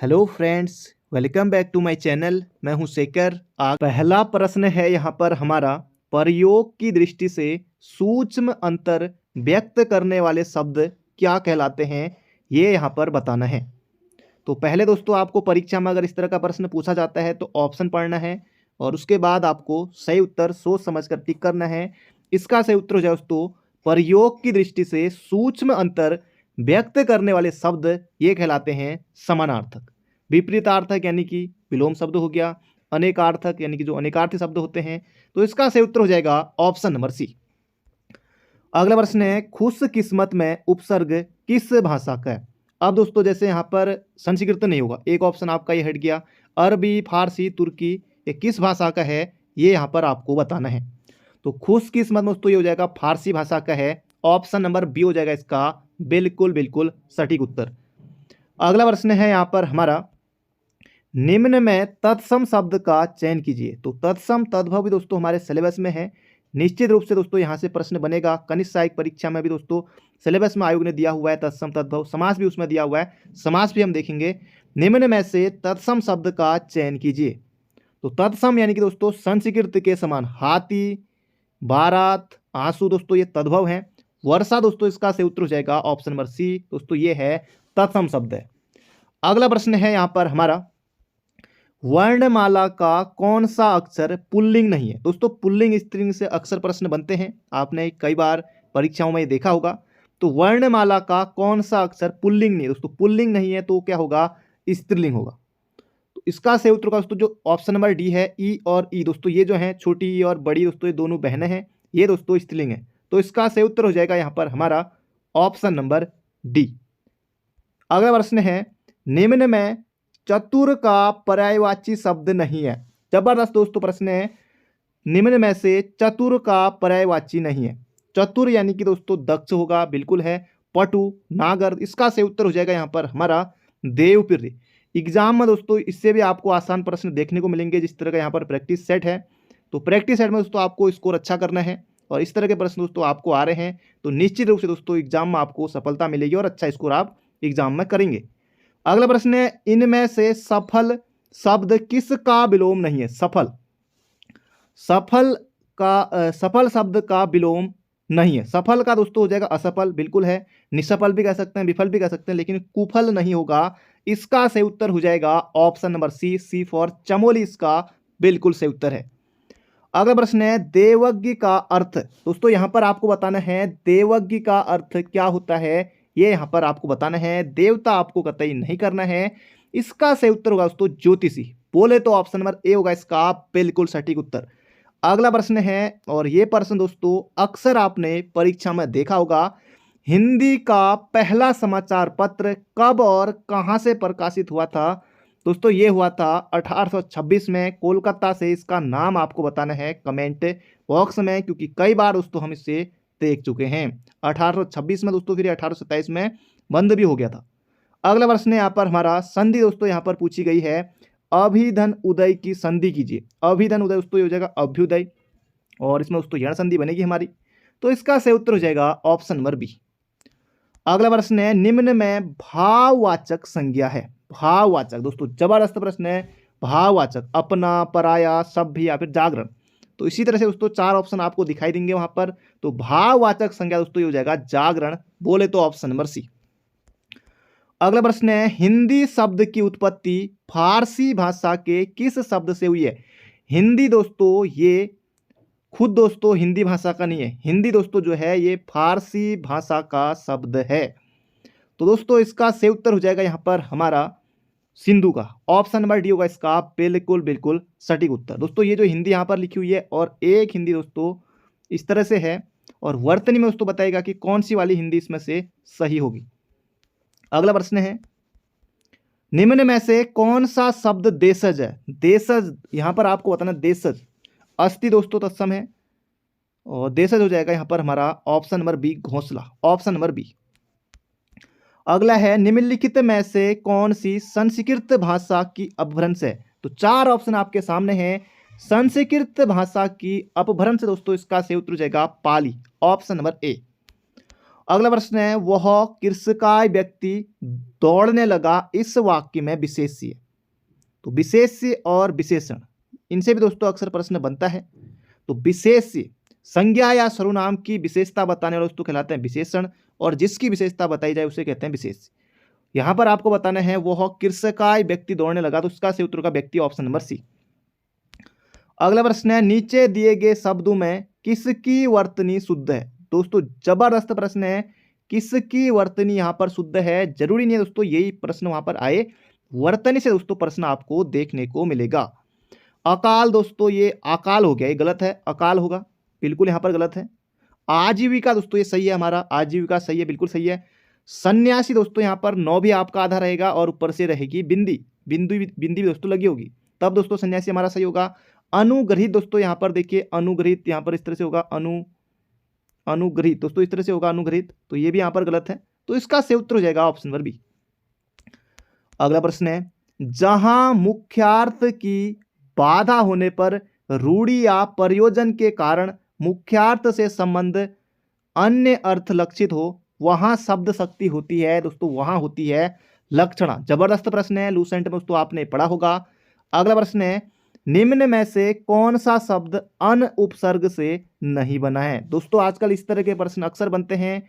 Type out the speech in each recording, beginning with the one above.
Hello friends, welcome back to my channel. मैं हूं शेखर। आज पहला प्रश्न है यहाँ पर हमारा, प्रयोग की दृष्टि से सूक्ष्म अंतर व्यक्त करने वाले शब्द क्या कहलाते हैं, ये यहाँ पर बताना है। तो पहले दोस्तों आपको परीक्षा में अगर इस तरह का प्रश्न पूछा जाता है तो ऑप्शन पढ़ना है और उसके बाद आपको सही उत्तर सोच समझ कर टिक करना है। इसका सही उत्तर हो जाए दोस्तों, प्रयोग की दृष्टि से सूक्ष्म अंतर व्यक्त करने वाले शब्द ये कहलाते हैं समानार्थक। विपरीतार्थक यानी कि विलोम शब्द हो गया। अनेकार्थक यानी कि जो अनेकार्थी शब्द होते हैं। तो इसका सही उत्तर हो जाएगा ऑप्शन नंबर सी। अगला प्रश्न है, खुश किस्मत में उपसर्ग किस भाषा का है। अब दोस्तों जैसे यहाँ पर संस्कृत नहीं होगा, एक ऑप्शन आपका ये हट गया। अरबी, फारसी, तुर्की, ये किस भाषा का है ये यहाँ पर आपको बताना है। तो खुश किस्मत में दोस्तों ये हो जाएगा फारसी भाषा का है। ऑप्शन नंबर बी हो जाएगा इसका बिल्कुल बिल्कुल सटीक उत्तर। अगला प्रश्न है यहाँ पर हमारा, निम्न में तत्सम शब्द का चयन कीजिए। तो तत्सम तद्भव भी दोस्तों हमारे सिलेबस में है। निश्चित रूप से दोस्तों यहाँ से प्रश्न बनेगा। कनिष्ठ सहायक परीक्षा में भी दोस्तों सिलेबस में आयोग ने दिया हुआ है तत्सम तद्भव। समास भी उसमें दिया हुआ है, समास भी हम देखेंगे। निम्न में से तत्सम शब्द का चयन कीजिए। तो तत्सम यानी कि दोस्तों संस्कृत के समान हाथी, बारात, आंसू दोस्तों ये तद्भव हैं। वर्षा दोस्तों इसका सही उत्तर हो जाएगा ऑप्शन नंबर सी। दोस्तों ये है तत्सम शब्द है। अगला प्रश्न है यहाँ पर हमारा, वर्णमाला का कौन सा अक्षर पुल्लिंग नहीं है। दोस्तों पुल्लिंग स्त्रीलिंग से अक्सर प्रश्न बनते हैं, आपने कई बार परीक्षाओं में देखा होगा। तो वर्णमाला का कौन सा अक्षर पुल्लिंग नहीं है। दोस्तों पुल्लिंग नहीं है तो क्या होगा, स्त्रीलिंग होगा। तो इसका सही उत्तर का दोस्तों जो ऑप्शन नंबर डी है, ई और ई। दोस्तों ये जो है छोटी ई और बड़ी दोस्तों ये दोनों बहनें हैं, ये दोस्तों स्त्रीलिंग है। तो इसका सही उत्तर हो जाएगा यहाँ पर हमारा ऑप्शन नंबर डी। अगला प्रश्न है, निम्न में चतुर का पर्यायवाची शब्द नहीं है। जबरदस्त दोस्तों प्रश्न है, निम्न में से चतुर का पर्यायवाची नहीं है। चतुर यानी कि दोस्तों दक्ष होगा, बिल्कुल है। पटु, नागर, इसका सही उत्तर हो जाएगा यहाँ पर हमारा देवप्रिय। एग्जाम में दोस्तों इससे भी आपको आसान प्रश्न देखने को मिलेंगे, जिस तरह का यहाँ पर प्रैक्टिस सेट है। तो प्रैक्टिस सेट में दोस्तों आपको स्कोर अच्छा करना है और इस तरह के प्रश्न दोस्तों आपको आ रहे हैं तो निश्चित रूप से दोस्तों एग्जाम में आपको सफलता मिलेगी और अच्छा स्कोर आप एग्जाम में करेंगे। अगला प्रश्न है, इनमें से सफल शब्द किसका विलोम नहीं है। सफल, सफल शब्द का विलोम नहीं है। सफल का दोस्तों हो जाएगा असफल, बिल्कुल है। निसफल भी कह सकते हैं, विफल भी कह सकते हैं, लेकिन कुफल नहीं होगा। इसका सही उत्तर हो जाएगा option number C, C for Chamoli, इसका बिल्कुल सही उत्तर है। अगला प्रश्न है, देवज्ञ का अर्थ। दोस्तों यहां पर आपको बताना है देवज्ञ का अर्थ क्या होता है, ये यहां पर आपको बताना है। देवता आपको कतई नहीं करना है। इसका सही उत्तर होगा दोस्तों ज्योतिषी। बोले तो ऑप्शन नंबर ए होगा इसका बिल्कुल सटीक उत्तर। अगला प्रश्न है, और ये प्रश्न दोस्तों अक्सर आपने परीक्षा में देखा होगा, हिंदी का पहला समाचार पत्र कब और कहां से प्रकाशित हुआ था। दोस्तों ये हुआ था 1826 में, कोलकाता से। इसका नाम आपको बताना है कमेंट बॉक्स में, क्योंकि कई बार दोस्तों हम इसे देख चुके हैं। 1826 में दोस्तों, फिर 1827 में बंद भी हो गया था। अगला प्रश्न यहाँ पर हमारा, संधि दोस्तों यहाँ पर पूछी गई है, अभिधन उदय की संधि कीजिए। अभिधन उदय दोस्तों ये हो जाएगा अभ्युदय, और इसमें दोस्तों यण संधि बनेगी हमारी। तो इसका सही उत्तर हो जाएगा ऑप्शन नंबर बी। अगला प्रश्न है, निम्न में भाववाचक संज्ञा है। भाववाचक दोस्तों जबरदस्त प्रश्न है। भाववाचक अपना, पराया, सभ्य या फिर जागरण। तो इसी तरह से दोस्तों चार ऑप्शन आपको दिखाई देंगे वहां पर। तो भाववाचक संज्ञा दोस्तों ये हो जाएगा जागरण। बोले तो ऑप्शन नंबर सी। अगला प्रश्न है, हिंदी शब्द की उत्पत्ति फारसी भाषा के किस शब्द से हुई है। हिंदी दोस्तों ये खुद दोस्तों हिंदी भाषा का नहीं है। हिंदी दोस्तों जो है ये फारसी भाषा का शब्द है। तो दोस्तों इसका सही उत्तर हो जाएगा यहाँ पर हमारा सिंधु का। ऑप्शन नंबर डी होगा इसका बिल्कुल बिल्कुल सटीक उत्तर। दोस्तों ये जो हिंदी यहाँ पर लिखी हुई है, और एक हिंदी दोस्तों इस तरह से है, और वर्तनी में दोस्तों बताएगा कि कौन सी वाली हिंदी इसमें से सही होगी। अगला प्रश्न है, निम्न में से कौन सा शब्द देशज है। देशज यहां पर आपको बताना, देशज अस्थि दोस्तों तत्सम है, और देशज हो जाएगा यहां पर हमारा ऑप्शन नंबर बी घोंसला। Option number B. अगला है, निम्नलिखित में से कौन सी संस्कृत भाषा की अपभ्रंश है। तो चार ऑप्शन आपके सामने हैं। संस्कृत भाषा की अपभ्रंश दोस्तों इसका सही उत्तर हो जाएगा पाली। Option number A. अगला प्रश्न है, वह कृषकाय व्यक्ति दौड़ने लगा, इस वाक्य में विशेष्य। तो विशेष्य और विशेषण, इनसे भी दोस्तों अक्सर प्रश्न बनता है। तो विशेष्य संज्ञा या सर्वनाम की विशेषता बताने वाले दोस्तों कहलाते हैं विशेषण, और जिसकी विशेषता बताई जाए उसे कहते हैं विशेष्य। यहां पर आपको बताना है वह कृषकाय व्यक्ति दौड़ने लगा, तो उसका सही उत्तर का व्यक्ति ऑप्शन नंबर सी। अगला प्रश्न है, नीचे दिए गए शब्दों में किसकी वर्तनी शुद्ध है। दोस्तों जबरदस्त प्रश्न है, किसकी वर्तनी यहां पर शुद्ध है। जरूरी नहीं है दोस्तों यही प्रश्न वहां पर आए, वर्तनी से दोस्तों प्रश्न आपको देखने को मिलेगा। अकाल, दोस्तों ये अकाल हो गया, ये गलत है, अकाल होगा, बिल्कुल यहां पर गलत है। आजीविका दोस्तों ये सही है, हमारा आजीविका सही है, बिल्कुल सही है। सन्यासी दोस्तों यहाँ पर नौ भी आपका आधा रहेगा और ऊपर से रहेगी बिंदी, बिंदी भी दोस्तों लगी होगी, तब दोस्तों सन्यासी हमारा सही होगा। अनुग्रहित दोस्तों यहाँ पर देखिए, अनुग्रहित यहाँ पर इस तरह से होगा, अनुग्रहित दोस्तों इस तरह से होगा अनुग्रहित, तो ये भी यहाँ पर गलत है, तो इसका सही उत्तर हो जाएगा ऑप्शन नंबर बी। अगला प्रश्न है, जहां मुख्यार्थ की बाधा होने पर रूढ़ि या प्रयोजन के कारण मुख्यार्थ से संबंध अन्य अर्थ लक्षित हो, वहां शब्द शक्ति होती है दोस्तों, वहां होती है लक्षणा। जबरदस्त प्रश्न है, लूसेंट में दोस्तों आपने पढ़ा होगा। अगला प्रश्न है, निम्न में से कौन सा शब्द अन उपसर्ग से नहीं बना है। दोस्तों आजकल इस तरह के प्रश्न अक्सर बनते हैं,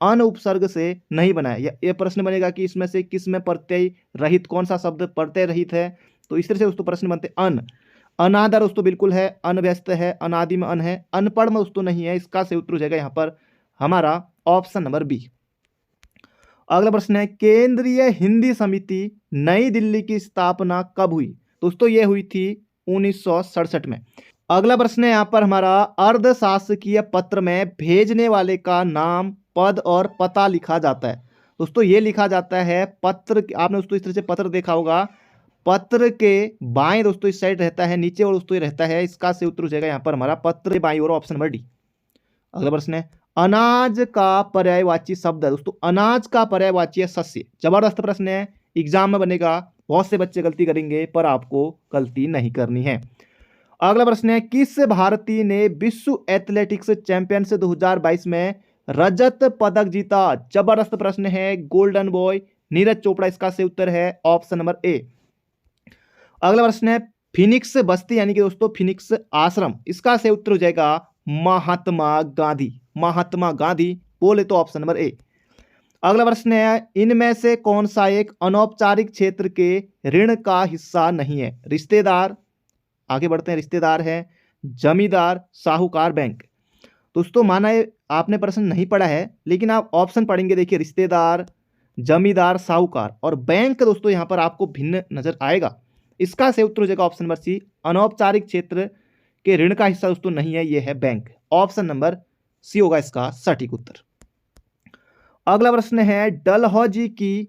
अन उपसर्ग से नहीं बना है। यह प्रश्न बनेगा कि इसमें से किस में प्रत्यय रहित, कौन सा शब्द प्रत्यय रहित है, तो इस तरह से दोस्तों प्रश्न बनते हैं। अनादर दोस्तों बिल्कुल है, अनव्यस्त है, अनादि में अन है, अनपढ़ में दोस्तों नहीं है, इसका सही उत्तर हो जाएगा यहाँ पर हमारा ऑप्शन नंबर बी। अगला प्रश्न है, केंद्रीय हिंदी समिति नई दिल्ली की स्थापना कब हुई। दोस्तों ये हुई थी 1967 में। अगला प्रश्न है यहाँ पर हमारा, अर्धशासकीय पत्र में भेजने वाले का नाम, पद और पता लिखा जाता है। दोस्तों ये लिखा जाता है पत्र, आपने दोस्तों इस तरह से पत्र देखा होगा, पत्र के बाएं दोस्तों इस साइड रहता है, नीचे और दोस्तों ये रहता है, इसका सही उत्तर हो जाएगा यहाँ पर हमारा पत्र के बाईं और ऑप्शन नंबर डी। अगला प्रश्न है, अनाज का पर्यायवाची शब्द है। दोस्तों अनाज का पर्यायवाची है सस्य। जबरदस्त प्रश्न है, एग्जाम में बनेगा, बहुत से बच्चे गलती करेंगे पर आपको गलती नहीं करनी है। अगला प्रश्न है, किस भारतीय ने विश्व एथलेटिक्स चैंपियनशिप 2022 में रजत पदक जीता। जबरदस्त प्रश्न है, गोल्डन बॉय नीरज चोपड़ा, इसका सही उत्तर है ऑप्शन नंबर ए। अगला प्रश्न है, फिनिक्स बस्ती यानी कि दोस्तों फिनिक्स आश्रम, इसका सही उत्तर हो जाएगा महात्मा गांधी। महात्मा गांधी बोले तो ऑप्शन नंबर ए। अगला प्रश्न है, इनमें से कौन सा एक अनौपचारिक क्षेत्र के ऋण का हिस्सा नहीं है। रिश्तेदार, आगे बढ़ते हैं, रिश्तेदार है, जमींदार, साहूकार, बैंक। दोस्तों माना आपने प्रश्न नहीं पढ़ा है, लेकिन आप ऑप्शन पढ़ेंगे, देखिए रिश्तेदार, जमींदार, साहूकार और बैंक दोस्तों यहाँ पर आपको भिन्न नजर आएगा। इसका सही उत्तर हो जाएगा ऑप्शन नंबर सी, अनौपचारिक क्षेत्र के ऋण का हिस्सा दोस्तों नहीं है, यह है बैंक। ऑप्शन नंबर सी होगा इसका सटीक उत्तर। अगला प्रश्न है, डलहौजी की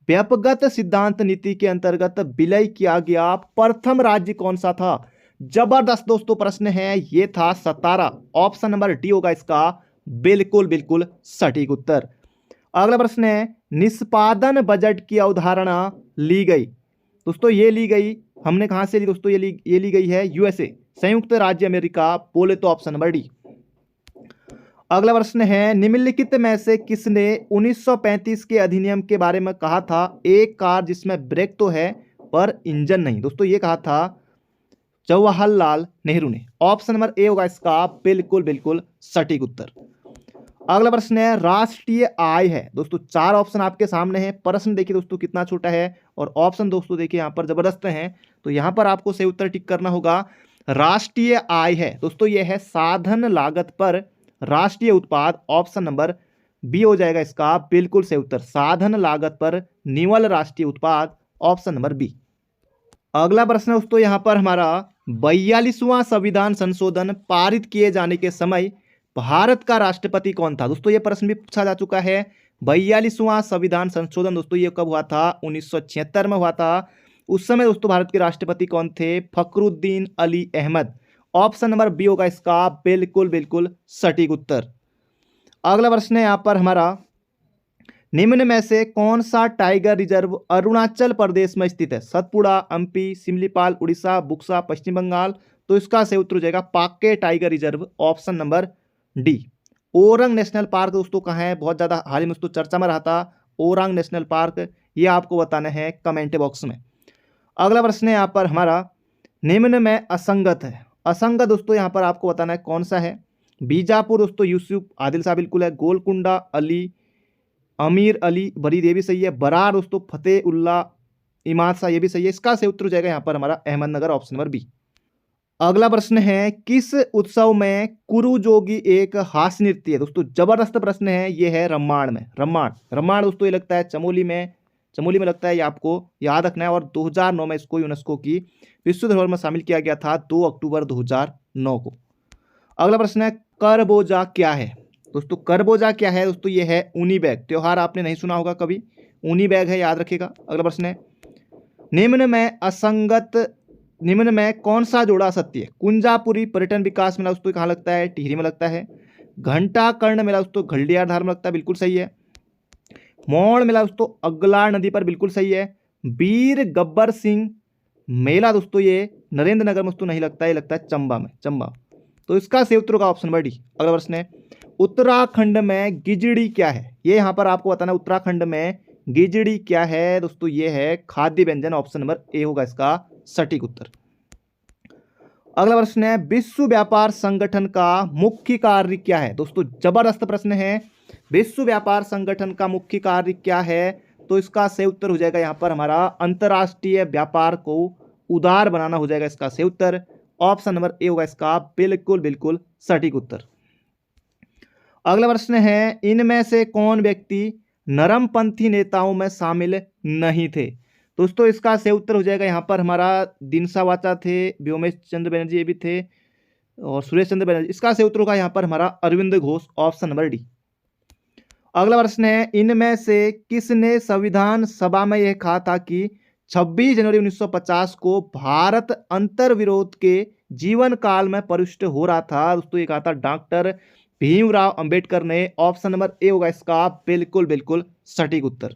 व्यापकगत सिद्धांत नीति के अंतर्गत विलय किया गया प्रथम राज्य कौन सा था। जबरदस्त दोस्तों प्रश्न है, यह था सतारा। ऑप्शन नंबर डी होगा इसका बिल्कुल बिल्कुल सटीक उत्तर। अगला प्रश्न है, निष्पादन बजट की अवधारणा ली गई। दोस्तों ये ली गई, हमने कहां से ली दोस्तों, ये ली गई है यूएसए, संयुक्त राज्य अमेरिका, बोले तो ऑप्शन नंबर डी। अगला प्रश्न है, निम्नलिखित में से किसने 1935 के अधिनियम के बारे में कहा था, एक कार जिसमें ब्रेक तो है पर इंजन नहीं। दोस्तों ये कहा था जवाहरलाल नेहरू ने। ऑप्शन नंबर ए होगा इसका बिल्कुल बिल्कुल सटीक उत्तर। अगला प्रश्न है, राष्ट्रीय आय है। दोस्तों चार ऑप्शन आपके सामने हैं, प्रश्न देखिए दोस्तों कितना छोटा है और ऑप्शन दोस्तों देखिए यहाँ पर जबरदस्त हैं, तो यहाँ पर आपको सही उत्तर टिक करना होगा। राष्ट्रीय आय है दोस्तों, यह है साधन लागत पर राष्ट्रीय उत्पाद। ऑप्शन नंबर बी हो जाएगा इसका बिल्कुल सही उत्तर, साधन लागत पर निवल राष्ट्रीय उत्पाद। Option number B. अगला प्रश्न दोस्तों यहाँ पर हमारा, 42वां संविधान संशोधन पारित किए जाने के समय भारत का राष्ट्रपति कौन था। दोस्तों ये प्रश्न भी पूछा जा चुका है। 42वां संविधान संशोधन दोस्तों ये कब हुआ था, 1976 में हुआ था। उस समय दोस्तों भारत के राष्ट्रपति कौन थे, Fakhruddin Ali Ahmed. Option number B होगा इसका बिल्कुल बिल्कुल सटीक उत्तर। अगला प्रश्न है यहाँ पर हमारा, निम्न में से कौन सा टाइगर रिजर्व अरुणाचल प्रदेश में स्थित है। सतपुड़ा, एमपी, सिमलीपाल, उड़ीसा, बुक्सा, पश्चिम बंगाल। तो इसका सही उत्तर हो जाएगा Pakke tiger reserve. Option number D. Orang national park दोस्तों कहाँ है, बहुत ज़्यादा हाल ही में दोस्तों चर्चा में रहा था ओरंग नेशनल पार्क, ये आपको बताना है कमेंट बॉक्स में। अगला प्रश्न है यहाँ पर हमारा, निम्न में असंगत है। असंगत दोस्तों यहाँ पर आपको बताना है कौन सा है। बीजापुर दोस्तों यूसुफ आदिल शाह बिल्कुल है। गोलकुंडा अली अमीर अली बरी देवी सही है। बरार दोस्तों फतेह उल्ला इमाद शाह ये भी सही है। इसका सही उत्तर हो जाएगा यहाँ पर हमारा अहमदनगर, ऑप्शन नंबर बी। अगला प्रश्न है, किस उत्सव में कुरु जोगी एक हास्य नृत्य है। दोस्तों जबरदस्त प्रश्न है, ये है रम्माण में। रम्माण दोस्तों ये लगता है चमोली में लगता है, ये आपको याद रखना है। और 2009 में इसको यूनेस्को की विश्व धरोहर में शामिल किया गया था 2 अक्टूबर 2009 को। अगला प्रश्न है, करबोजा क्या है। दोस्तों करबोजा क्या है, दोस्तों ये है ऊनी बैग। त्योहार आपने नहीं सुना होगा कभी, ऊनी बैग है, याद रखिएगा। अगला प्रश्न है, निम्न में कौन सा जोड़ा सत्य है। कुंजापुरी पर्यटन विकास मेला दोस्तों कहाँ लगता है, टिहरी में लगता है। घंटा कर्ण मेला दोस्तों घल्डियार धार में लगता है, बिल्कुल सही है। मौड़ मेला दोस्तों अगलार नदी पर, बिल्कुल सही है। वीर गब्बर सिंह मेला दोस्तों ये नरेंद्र नगर में दोस्तों नहीं लगता है, ये लगता है चंबा में, चंबा। तो इसका सही उत्तर होगा ऑप्शन नंबर डी। अगला प्रश्न है, उत्तराखंड में गिजड़ी क्या है। ये यहाँ पर आपको बताना है उत्तराखंड में गिजड़ी क्या है। दोस्तों ये है खाद्य व्यंजन, ऑप्शन नंबर ए होगा इसका सटीक उत्तर। अगला प्रश्न है, विश्व व्यापार संगठन का मुख्य कार्य क्या है। दोस्तों जबरदस्त प्रश्न है, विश्व व्यापार संगठन का मुख्य कार्य क्या है। तो इसका सही उत्तर हो जाएगा यहाँ पर हमारा अंतरराष्ट्रीय व्यापार को उदार बनाना हो जाएगा इसका सही उत्तर, ऑप्शन नंबर ए होगा इसका बिल्कुल सटीक उत्तर। अगला प्रश्न है, इनमें से कौन व्यक्ति नरमपंथी नेताओं में शामिल नहीं थे। दोस्तों इसका सही उत्तर हो जाएगा यहाँ पर हमारा दिनसा वाचा थे, व्योमेश चंद्र बनर्जी ये भी थे, और सुरेश चंद्र बनर्जी। इसका सही उत्तर होगा यहाँ पर हमारा Arvind Ghosh, option number D. अगला प्रश्न है, इनमें से किसने संविधान सभा में यह कहा था कि 26 जनवरी 1950 को भारत अंतर्विरोध के जीवन काल में प्रविष्ट हो रहा था। दोस्तों ये कहा था डॉक्टर भीमराव अंबेडकर ने, ऑप्शन नंबर ए होगा इसका बिल्कुल सटीक उत्तर।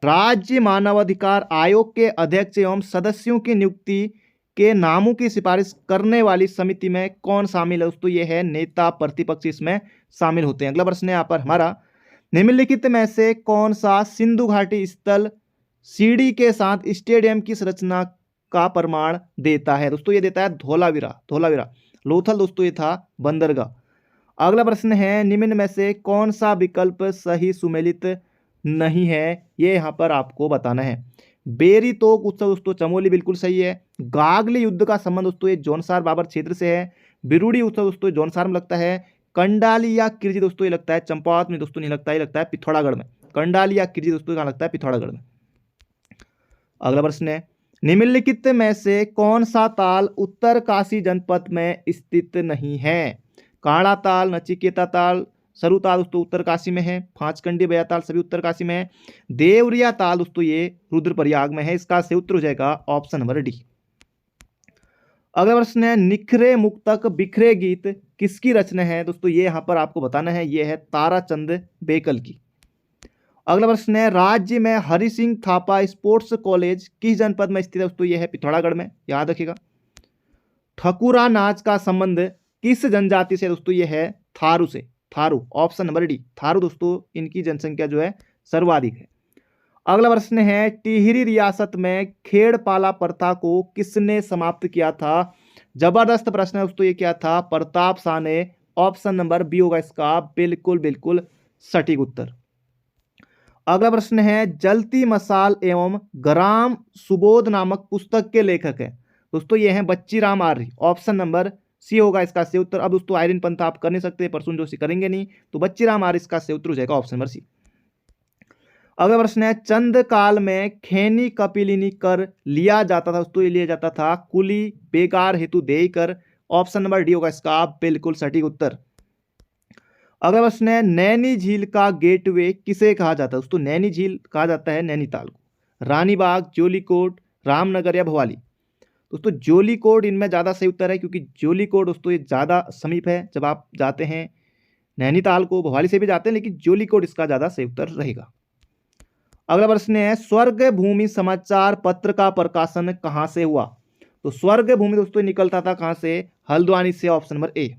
राज्य मानवाधिकार आयोग के अध्यक्ष एवं सदस्यों की नियुक्ति के नामों की सिफारिश करने वाली समिति में कौन शामिल है। दोस्तों ये है नेता प्रतिपक्ष इसमें शामिल होते हैं। अगला प्रश्न है यहाँ पर हमारा, निम्नलिखित में से कौन सा सिंधु घाटी स्थल सीढ़ी के साथ स्टेडियम की संरचना का प्रमाण देता है। दोस्तों ये देता है धोलावीरा। लोथल दोस्तों ये था बंदरगाह। अगला प्रश्न है, निम्न में से कौन सा विकल्प सही सुमेलित नहीं है, ये यहाँ पर आपको बताना है। बेरी तोक उत्सव दोस्तों चमोली, बिल्कुल सही है। गागली युद्ध का संबंध दोस्तों ये जौनसार बाबर क्षेत्र से है। बिरुड़ी उत्सव दोस्तों जौनसार में लगता है। कंडाली या किरजी दोस्तों ये लगता है चंपावत में, दोस्तों नहीं लगता, ये लगता है पिथौरागढ़ में। कंडाली या किरजी दोस्तों कहाँ लगता है, पिथौरागढ़ में। अगला प्रश्न है, निम्नलिखित में से कौन सा ताल उत्तर काशी जनपद में स्थित नहीं है। काड़ा ताल, नचिकेता ताल, सरू ताल दोस्तों उत्तरकाशी में है। पांचकंडी बया ताल सभी उत्तरकाशी में है। देवरिया ताल दोस्तों ये रुद्रप्रयाग में है। इसका सही उत्तर हो जाएगा ऑप्शन नंबर डी। अगला प्रश्न है, निखरे मुक्तक बिखरे गीत किसकी रचना है। दोस्तों ये यहाँ पर आपको बताना है, ये है ताराचंद बेकल की। अगला प्रश्न है, राज्य में हरि सिंह थापा स्पोर्ट्स कॉलेज किस जनपद में स्थित है। दोस्तों ये है पिथौरागढ़ में, याद रखिएगा। ठकुरा नाच का संबंध किस जनजाति से। दोस्तों ये है थारू से, Tharu, option number D Tharu. दोस्तों इनकी जनसंख्या जो है सर्वाधिक है। अगला प्रश्न है, टिहरी रियासत में खेड़पाला प्रथा को किसने समाप्त किया था। जबरदस्त प्रश्न है दोस्तों, ये क्या था, प्रताप शाह ने, ऑप्शन नंबर बी होगा इसका बिल्कुल सटीक उत्तर। अगला प्रश्न है, जलती मसाल एवं ग्राम सुबोध नामक पुस्तक के लेखक है। दोस्तों ये हैं बच्ची राम आर्य, ऑप्शन नंबर सी होगा इसका सही उत्तर। अब दोस्तों आयरन पंथ आप कर नहीं सकते, प्रसून जोशी करेंगे नहीं, तो बच्ची राम आर्य इसका सही उत्तर हो जाएगा ऑप्शन नंबर सी। अगला प्रश्न है, चंद काल में खैनी कपिलिनी कर लिया जाता था। दोस्तों ये लिया जाता था कुली बेकार हेतु देय कर, ऑप्शन नंबर डी होगा इसका बिल्कुल सटीक उत्तर। अगला प्रश्न है, नैनी झील का गेटवे किसे कहा जाता है। दोस्तों नैनी झील कहा जाता है नैनीताल को। रानीबाग, जोलीकोट, रामनगर या भवाली। दोस्तों जोलीकोट इनमें ज़्यादा सही उत्तर है, क्योंकि जोलीकोट दोस्तों ये ज़्यादा समीप है जब आप जाते हैं नैनीताल को। भवाली से भी जाते हैं, लेकिन जोलीकोट इसका ज़्यादा सही उत्तर रहेगा। अगला प्रश्न है, स्वर्ग भूमि समाचार पत्र का प्रकाशन कहाँ से हुआ। तो स्वर्ग भूमि दोस्तों निकलता था कहाँ से, हल्द्वानी से, ऑप्शन नंबर ए।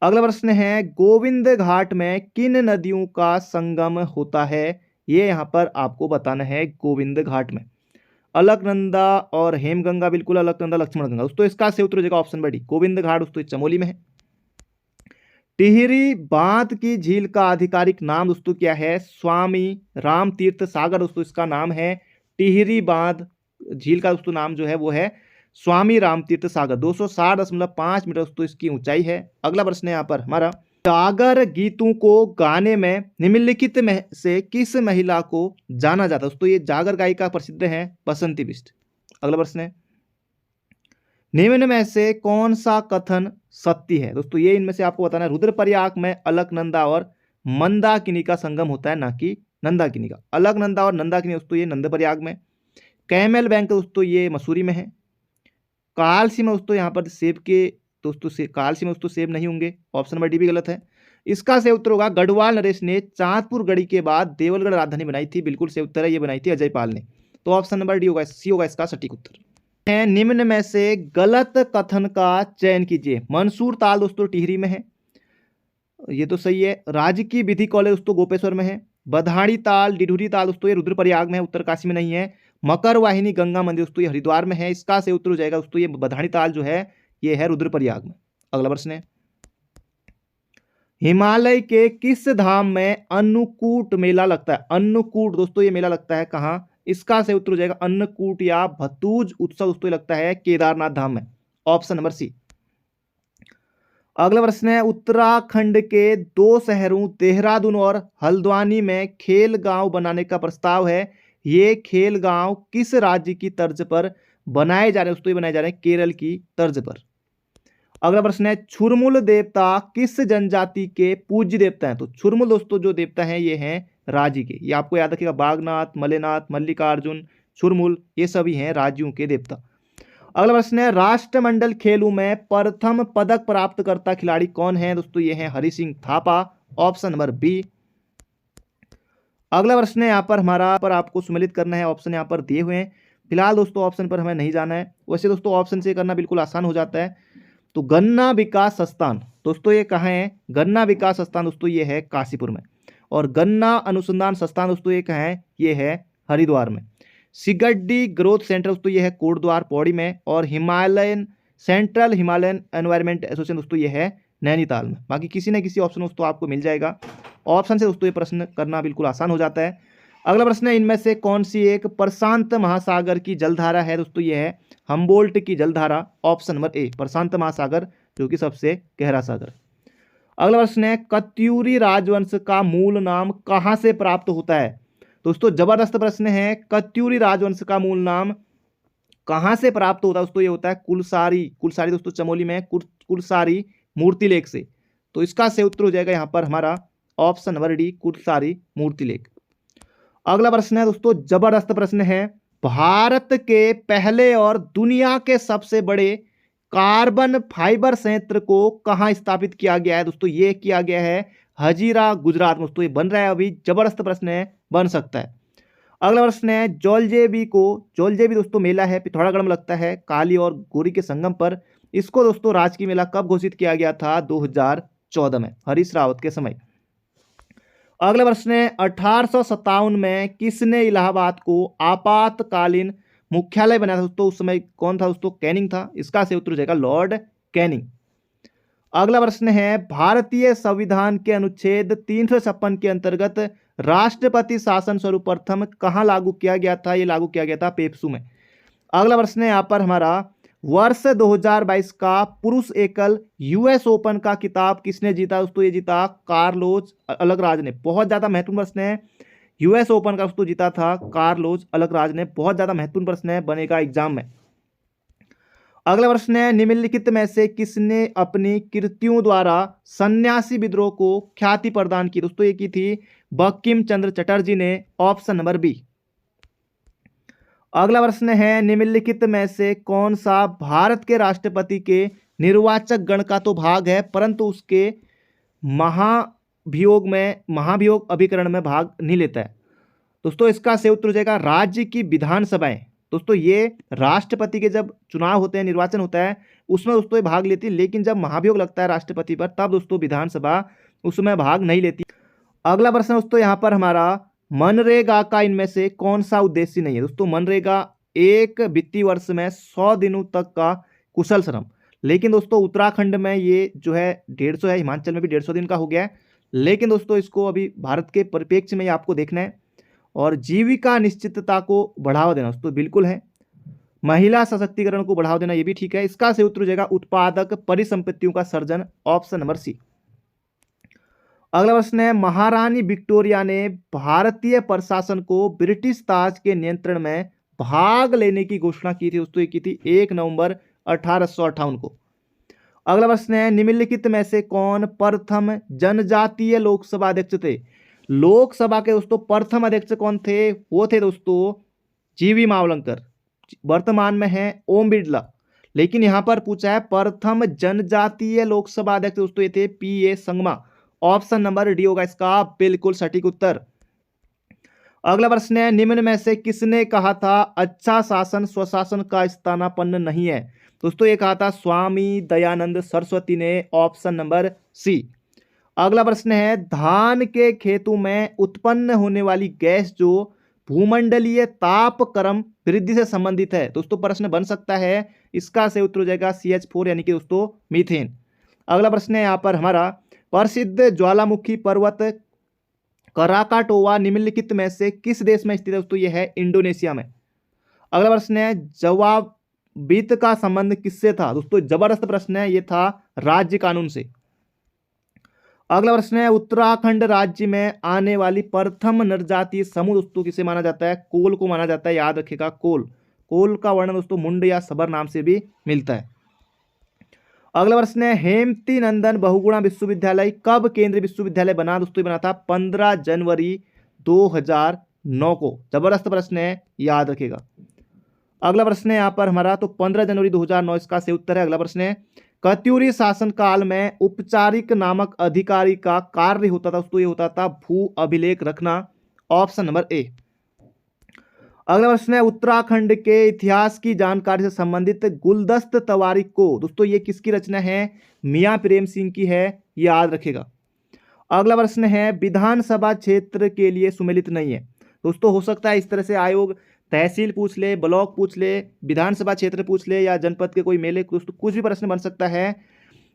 अगला प्रश्न है गोविंद घाट में किन नदियों का संगम होता है? ये यहाँ पर आपको बताना है। गोविंद घाट में अलकनंदा और हेमगंगा, बिल्कुल अलकनंदा लक्ष्मण गंगा। दोस्तों इसका सही उत्तर हो जाएगा ऑप्शन बी, गोविंद घाट दोस्तों चमोली में है। टिहरी बांध की झील का आधिकारिक नाम दोस्तों क्या है? स्वामी राम तीर्थ सागर दोस्तों इसका नाम है। टिहरी बांध झील का दोस्तों नाम जो है वो है स्वामी राम तीर्थ सागर। 260.5 मीटर दोस्तों इसकी ऊंचाई है। अगला प्रश्न है यहाँ पर हमारा, जागर गीतों को गाने में निम्नलिखित में से किस महिला को जाना जाता है? दोस्तों ये जागर गायिका प्रसिद्ध है बसंती बिष्ट। अगला प्रश्न है, निम्न में से कौन सा कथन सत्य है? दोस्तों ये इनमें से आपको बताना है। रुद्रप्रयाग में अलकनंदा और मंदाकिनी का संगम होता है, ना कि नंदाकिनी का। अलकनंदा और नंदाकिनी दोस्तों ये नंदप्रयाग में। कैमल बैंक दोस्तों ये मसूरी में है। कालसी में दोस्तों यहाँ पर सेब के दोस्तों से कालसी में दोस्तों सेब नहीं होंगे, ऑप्शन नंबर डी भी गलत है। इसका सही उत्तर होगा गढ़वाल नरेश ने चांदपुर गढ़ी के बाद देवलगढ़ राजधानी बनाई थी। बिल्कुल सही उत्तर है, ये बनाई थी अजय पाल ने। तो ऑप्शन नंबर डी होगा, सी होगा इसका सटीक उत्तर। निम्न में से गलत कथन का चयन कीजिए। मंसूर ताल दोस्तों टिहरी में है, ये तो सही है। राजकीय विधि कॉलेज दोस्तों गोपेश्वर में है। बधाड़ी ताल डिडूरी ताल दोस्तों ये रुद्रप्रयाग में है, उत्तरकाशी में नहीं है। मकर वाहिनी गंगा मंदिर दोस्तों ये हरिद्वार में है। इसका सही उत्तर हो जाएगा दोस्तों ये बधाड़ी ताल जो है ये है रुद्रप्रयाग में। अगला प्रश्न है, हिमालय के किस धाम में अन्नकूट मेला लगता है? अन्नकूट दोस्तों ये मेला लगता है कहाँ? इसका सही उत्तर हो जाएगा अन्नकूट या भतूज उत्सव दोस्तों लगता है केदारनाथ धाम में, ऑप्शन नंबर सी। अगला प्रश्न है, उत्तराखंड के 2 शहरों देहरादून और हल्द्वानी में खेल गांव बनाने का प्रस्ताव है। ये खेल गांव किस राज्य की तर्ज पर बनाए जा रहे हैं? दोस्तों ये बनाए जा रहे हैं केरल की तर्ज पर। अगला प्रश्न है, छुरमुल देवता किस जनजाति के पूज्य देवता हैं? तो छुरमुल दोस्तों जो देवता हैं ये हैं राज्य के। ये आपको याद रखिएगा, बागनाथ, मलेनाथ, मल्लिकार्जुन, छुरमुल ये सभी हैं राज्यों के देवता। अगला प्रश्न है, राष्ट्रमंडल खेलों में प्रथम पदक प्राप्त करता खिलाड़ी कौन है? दोस्तों ये है Hari Singh Thapa, option number B. अगला प्रश्न है यहाँ पर हमारा पर आपको सम्मिलित करना है, ऑप्शन यहाँ पर दिए हुए हैं। फिलहाल दोस्तों ऑप्शन पर हमें नहीं जाना है, वैसे दोस्तों ऑप्शन से करना बिल्कुल आसान हो जाता है। तो गन्ना विकास संस्थान दोस्तों ये कहाँ है? गन्ना विकास संस्थान दोस्तों ये है काशीपुर में। और गन्ना अनुसंधान संस्थान दोस्तों ये कहाँ है? ये है हरिद्वार में। सिगड्डी ग्रोथ सेंटर दोस्तों ये है कोटद्वार पौड़ी में। और Himalayan central Himalayan environment association दोस्तों ये है नैनीताल में। बाकी किसी न किसी ऑप्शन दोस्तों आपको मिल जाएगा। ऑप्शन से दोस्तों ये प्रश्न करना बिल्कुल आसान हो जाता है। अगला प्रश्न है, इनमें से कौन सी एक प्रशांत महासागर की जलधारा है? दोस्तों ये है हम्बोल्ट की जलधारा, ऑप्शन नंबर ए प्रशांत महासागर जो कि सबसे गहरा सागर। अगला प्रश्न है, कत्यूरी राजवंश का मूल नाम कहां से प्राप्त होता है? दोस्तों जबरदस्त प्रश्न है। कत्यूरी राजवंश का मूल नाम कहां से प्राप्त होता है? दोस्तों ये होता है कुलसारी। कुलसारी दोस्तों चमोली में, कुलसारी मूर्ति लेक से। तो इसका सही उत्तर हो जाएगा यहाँ पर हमारा ऑप्शन नंबर डी कुलसारी मूर्ति लेक। अगला प्रश्न है दोस्तों जबरदस्त प्रश्न है, भारत के पहले और दुनिया के सबसे बड़े कार्बन फाइबर संयंत्र को कहां स्थापित किया गया है? दोस्तों ये किया गया है हजीरा गुजरात में। दोस्तों ये बन रहा है अभी, जबरदस्त प्रश्न है, बन सकता है। अगला प्रश्न है, जोलजेबी दोस्तों मेला है पिथौरागढ़ में लगता है काली और गोरी के संगम पर। इसको दोस्तों राजकीय मेला कब घोषित किया गया था? 2014 में हरीश रावत के समय। अगला प्रश्न है, 1857 में किसने इलाहाबाद को आपातकालीन मुख्यालय बनाया था? दोस्तों उस समय कौन था? दोस्तों कैनिंग था। इसका सही उत्तर हो जाएगा लॉर्ड कैनिंग। अगला प्रश्न है, भारतीय संविधान के अनुच्छेद 356 के अंतर्गत राष्ट्रपति शासन सर्वप्रथम कहां लागू किया गया था? ये लागू किया गया था पेप्सू में। अगला प्रश्न है यहाँ पर हमारा, वर्ष 2022 का पुरुष एकल यूएस ओपन का खिताब किसने जीता? दोस्तों ये जीता कार्लोस अलकराज ने। बहुत ज्यादा महत्वपूर्ण प्रश्न है। यूएस ओपन का दोस्तों जीता था कार्लोस अलकराज ने। बहुत ज्यादा महत्वपूर्ण प्रश्न है, बनेगा एग्जाम में। अगला प्रश्न है, निम्नलिखित में से किसने अपनी कृतियों द्वारा सन्यासी विद्रोह को ख्याति प्रदान की? दोस्तों ये की थी बंकिम चंद्र चटर्जी ने, ऑप्शन नंबर बी। अगला प्रश्न है, निम्नलिखित में से कौन सा भारत के राष्ट्रपति के निर्वाचक गण का तो भाग है परंतु उसके महाभियोग अभिकरण में भाग नहीं लेता है? दोस्तों इसका सही उत्तर हो जाएगा राज्य की विधानसभाएं। दोस्तों ये राष्ट्रपति के जब चुनाव होते हैं, निर्वाचन होता है, उसमें दोस्तों ये भाग लेती है, लेकिन जब महाभियोग लगता है राष्ट्रपति पर तब दोस्तों विधानसभा उसमें भाग नहीं लेती। अगला प्रश्न दोस्तों यहाँ पर हमारा, मनरेगा का इनमें से कौन सा उद्देश्य नहीं है। दोस्तों मनरेगा एक वित्तीय वर्ष में 100 दिनों तक का कुशल श्रम, लेकिन दोस्तों उत्तराखंड में ये जो है 150 है, हिमाचल में भी 150 दिन का हो गया है, लेकिन दोस्तों इसको अभी भारत के परिप्रेक्ष्य में आपको देखना है। और जीविका निश्चितता को बढ़ावा देना दोस्तों बिल्कुल है, महिला सशक्तिकरण को बढ़ावा देना ये भी ठीक है। इसका से उत्तर हो जाएगा उत्पादक परिसंपत्तियों का सर्जन, ऑप्शन नंबर सी। अगला प्रश्न है, महारानी विक्टोरिया ने भारतीय प्रशासन को ब्रिटिश ताज के नियंत्रण में भाग लेने की घोषणा की थी दोस्तों, ये की थी 1 नवंबर 1858 को। अगला प्रश्न है, निम्नलिखित में से कौन प्रथम जनजातीय लोकसभा अध्यक्ष थे। लोकसभा के दोस्तों प्रथम अध्यक्ष कौन थे, वो थे दोस्तों जीवी मावलंकर, वर्तमान में है ओम बिरला, लेकिन यहां पर पूछा है प्रथम जनजातीय लोकसभा अध्यक्ष दोस्तों ये थे PA. Sangma, option number D होगा इसका बिल्कुल सटीक उत्तर। अगला प्रश्न है, निम्न में से किसने कहा था अच्छा शासन स्वशासन का स्थानापन्न नहीं है। दोस्तों ये कहा था स्वामी दयानंद सरस्वती ने, ऑप्शन नंबर सी। अगला प्रश्न है, धान के खेतों में उत्पन्न होने वाली गैस जो भूमंडलीय तापक्रम वृद्धि से संबंधित है। दोस्तों प्रश्न बन सकता है, इसका सही उत्तर हो जाएगा CH4 यानी कि दोस्तों मीथेन। अगला प्रश्न है यहाँ पर हमारा, प्रसिद्ध ज्वालामुखी पर्वत कराकाटोवा निम्नलिखित में से किस देश में स्थित है। दोस्तों यह है इंडोनेशिया में। अगला प्रश्न है, जवाबित का संबंध किससे था। दोस्तों जबरदस्त प्रश्न है, ये था राज्य कानून से। अगला प्रश्न है, उत्तराखंड राज्य में आने वाली प्रथम नरजातीय समूह दोस्तों किसे माना जाता है। कोल को माना जाता है, याद रखिएगा कोल। कोल का वर्णन दोस्तों मुंड या सबर नाम से भी मिलता है। अगला प्रश्न है, हेमती नंदन बहुगुणा विश्वविद्यालय कब केंद्रीय विश्वविद्यालय बना। दोस्तों बना था 15 जनवरी 2009 को। जबरदस्त प्रश्न है, याद रखिएगा। अगला प्रश्न है यहाँ पर हमारा, तो 15 जनवरी 2009 इसका सही उत्तर है। अगला प्रश्न है, कत्यूरी शासन काल में उपचारिक नामक अधिकारी का कार्य होता था। दोस्तों ये होता था भू अभिलेख रखना, ऑप्शन नंबर ए। अगला प्रश्न है, उत्तराखंड के इतिहास की जानकारी से संबंधित गुलदस्त तवारीख को। दोस्तों ये किसकी रचना है, मियां प्रेम सिंह की है, याद रखेगा। अगला प्रश्न है, विधानसभा क्षेत्र के लिए सुमेलित नहीं है। दोस्तों हो सकता है इस तरह से आयोग तहसील पूछ ले, ब्लॉक पूछ ले, विधानसभा क्षेत्र पूछ ले, या जनपद के कोई मेले, दोस्तों कुछ भी प्रश्न बन सकता है।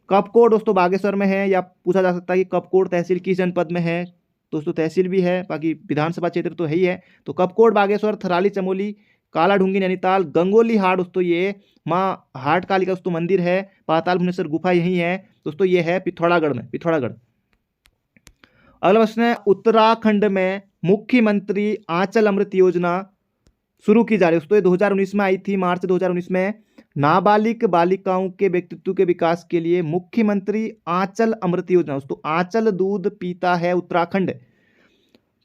कपकोट दोस्तों बागेश्वर में है, या पूछा जा सकता है कि कपकोट तहसील किस जनपद में है। दोस्तों तहसील भी है, बाकी विधानसभा क्षेत्र तो है ही है। तो कपकोट बागेश्वर, थराली चमोली, काला ढूंगी नैनीताल, गंगोली हाट दोस्तों ये माँ हाट काली का दोस्तों मंदिर है, पाताल भुवनेश्वर गुफा यही है दोस्तों, ये है पिथौरागढ़ में, पिथौरागढ़। अगला प्रश्न है, उत्तराखंड में मुख्यमंत्री आंचल अमृत योजना शुरू की जा रही है। दोस्तों ये 2019 में आई थी, मार्च 2019 में। नाबालिग बालिकाओं के व्यक्तित्व के विकास के लिए मुख्यमंत्री आंचल अमृत योजना। दोस्तों आंचल दूध पीता है उत्तराखंड।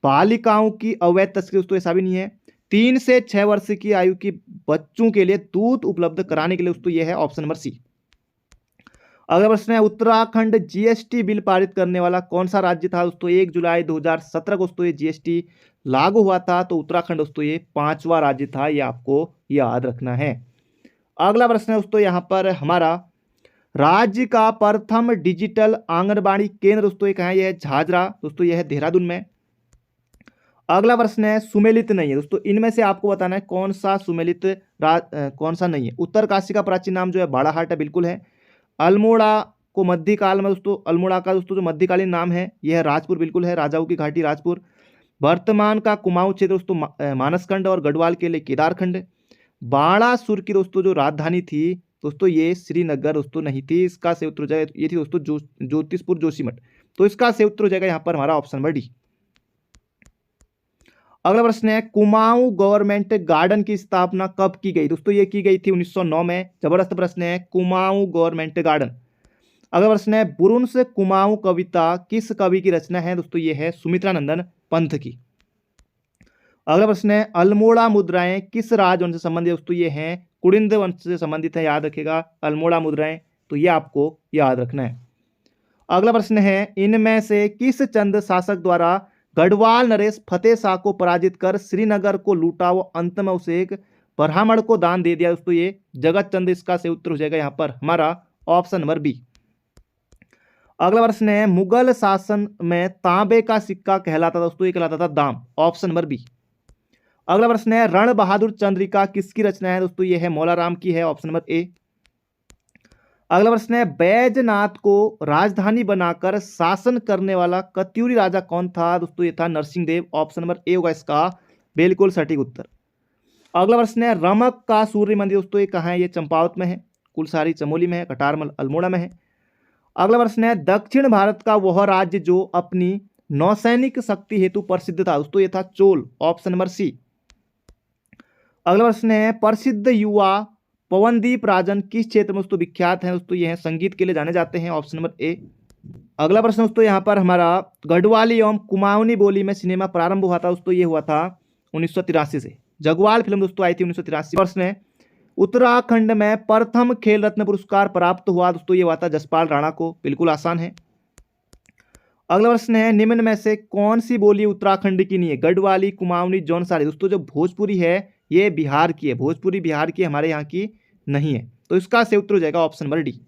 बालिकाओं की अवैध तस्करी दोस्तों ऐसा भी नहीं है। 3 से 6 वर्ष की आयु की बच्चों के लिए दूध उपलब्ध कराने के लिए दोस्तों यह है ऑप्शन नंबर सी। अगला प्रश्न है, उत्तराखंड GST बिल पारित करने वाला कौन सा राज्य था। दोस्तों 1 जुलाई 2017 को दोस्तों ये GST लागू हुआ था, तो उत्तराखंड दोस्तों ये 5वां राज्य था, ये आपको याद रखना है। अगला प्रश्न है दोस्तों यहाँ पर हमारा, राज्य का प्रथम डिजिटल आंगनबाड़ी केंद्र दोस्तों ये कहाँ है, यह है झाझरा, दोस्तों यह है देहरादून में। अगला प्रश्न है, सुमेलित नहीं है। दोस्तों इनमें से आपको बताना है कौन सा सुमेलित कौन सा नहीं है। उत्तरकाशी का प्राचीन नाम जो है बाड़ाहाट है, बिल्कुल है। अल्मोड़ा को मध्यकाल में दोस्तों, अल्मोड़ा का दोस्तों जो मध्यकालीन नाम है यह है राजपुर, बिल्कुल है, राजाओं की घाटी राजपुर। वर्तमान का कुमाऊं क्षेत्र दोस्तों मानसखंड, और गढ़वाल के लिए केदारखंड। बाणासुर की दोस्तों जो राजधानी थी दोस्तों ये श्रीनगर दोस्तों नहीं थी, इसका सही उत्तर हो जाएगा, ये थी दोस्तों ज्योतिषपुर जोशीमठ, तो इसका सही उत्तर हो जाएगा यहाँ पर हमारा ऑप्शन नंबर डी। अगला प्रश्न है, कुमाऊं गवर्नमेंट गार्डन की स्थापना कब की गई। दोस्तों ये की गई थी 1909 में। जबरदस्त प्रश्न है, कुमाऊं गवर्नमेंट गार्डन। अगला प्रश्न है, बुरुंस कुमाऊं कविता किस कवि की रचना है। दोस्तों ये है सुमित्रा नंदन पंथ की। अगला प्रश्न है, अल्मोड़ा मुद्राएं किस राजवंश से संबंधित। दोस्तों ये हैं कुड़िंद वंश से संबंधित है, याद रखिएगा अल्मोड़ा मुद्राएं, तो ये आपको याद रखना है। अगला प्रश्न है, इनमें से किस चंद शासक द्वारा गढ़वाल नरेश फतेह शाह को पराजित कर श्रीनगर को लूटा व अंत में उसे एक ब्राह्मण को दान दे दिया दोस्तों ये जगत चंद, इसका से उत्तर हो जाएगा यहाँ पर हमारा ऑप्शन नंबर बी। अगला प्रश्न है मुगल शासन में तांबे का सिक्का कहलाता था दोस्तों, ये कहलाता था दाम, ऑप्शन नंबर बी। अगला प्रश्न है रण बहादुर चंद्रिका किसकी रचना है दोस्तों, ये है मौलाराम की है, ऑप्शन नंबर ए। अगला प्रश्न है बैजनाथ को राजधानी बनाकर शासन करने वाला कत्यूरी राजा कौन था दोस्तों, ये था Narsingh Dev, option number A होगा इसका बिल्कुल सटीक उत्तर। अगला प्रश्न है रमक का सूर्य मंदिर दोस्तों ये कहाँ है, ये चंपावत में है, कुलसारी चमोली में है, कटारमल अल्मोड़ा में है। अगला प्रश्न है दक्षिण भारत का वह राज्य जो अपनी नौसैनिक शक्ति हेतु प्रसिद्ध था दोस्तों, ये था चोल, ऑप्शन नंबर सी। अगला प्रश्न है प्रसिद्ध युवा पवनदीप राजन किस क्षेत्र में दोस्तों विख्यात हैं दोस्तों, ये हैं संगीत के लिए जाने जाते हैं, ऑप्शन नंबर ए। अगला प्रश्न दोस्तों यहाँ पर हमारा गढ़वाली एवं कुमाऊनी बोली में सिनेमा प्रारंभ हुआ था दोस्तों, ये हुआ था 1983 से, जगवाल फिल्म दोस्तों आई थी 1983। प्रश्न है उत्तराखंड में प्रथम खेल रत्न पुरस्कार प्राप्त हुआ दोस्तों, ये हुआ था जसपाल राणा को, बिल्कुल आसान है। अगला प्रश्न है निम्न में से कौन सी बोली उत्तराखंड की नहीं है, गढ़वाली, कुमाऊनी, जौनसारी दोस्तों, जो भोजपुरी है ये बिहार की है, भोजपुरी बिहार की हमारे यहाँ की नहीं है, तो इसका से उत्तर हो जाएगा ऑप्शन नंबर डी।